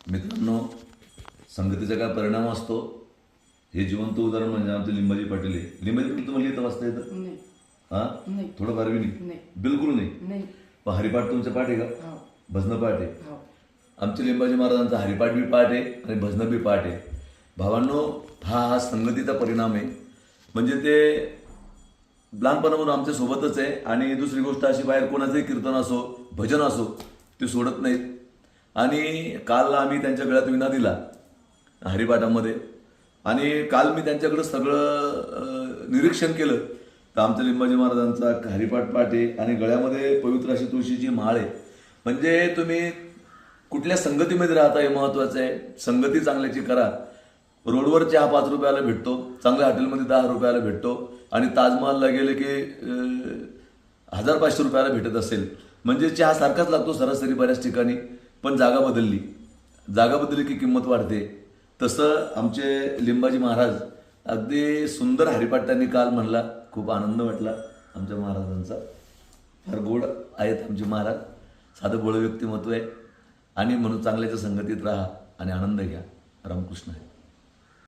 मित्रांनो, संगतीचा काय परिणाम असतो हे जिवंत उदाहरण म्हणजे आमचे लिंबाजी पाटील आहे. लिंबाजी पाटील तुम्हाला लिहिता वाचता येतं? नाही हा, नाही. थोडं फार बी नाही, नाही बिलकुल नाही. नाही. पण हरिपाठ तुमचे पाठ आहे का? हो भजनं पाठ आहे. हो आमचे लिंबाजी महाराजांचा हरिपाठ बी पाठ आहे आणि भजनं बी पाठ आहे. भावांनो, हा संगतीचा परिणाम आहे. म्हणजे ते लहानपणापासून आमच्या सोबतच आहे. आणि दुसरी गोष्ट अशी, बाहेर कोणाचंही कीर्तन असो, भजन असो, ते सोडत नाहीत. आणि काल आम्ही त्यांच्या गळ्यात विना दिला हरिपाठामध्ये. आणि काल मी त्यांच्याकडं सगळं निरीक्षण केलं तर आमच्या लिंबाजी महाराजांचा हरिपाठ पाठ आहे आणि गळ्यामध्ये पवित्र अशी तुळशीची माळ आहे. म्हणजे तुम्ही कुठल्या संगतीमध्ये राहता हे महत्त्वाचं आहे. संगती चांगल्याची करा. रोडवर चहा 5 रुपयाला भेटतो, चांगल्या हॉटेलमध्ये 10 रुपयाला भेटतो आणि ताजमहलला गेले की 1000-500 रुपयाला भेटत असेल. म्हणजे चहा सारखाच लागतो सरासरी बऱ्याच ठिकाणी. पण जागा बदलली की किंमत वाढते. तसं आमचे लिंबाजी महाराज अगदी सुंदर हरिपाठ त्यांनी काल म्हणला. खूप आनंद वाटला आमच्या महाराजांचा. फार गोड आहेत आमचे महाराज, साधं गोड व्यक्तिमत्व आहे. आणि म्हणून चांगल्याच्या संगतीत राहा आणि आनंद घ्या. रामकृष्ण आहे.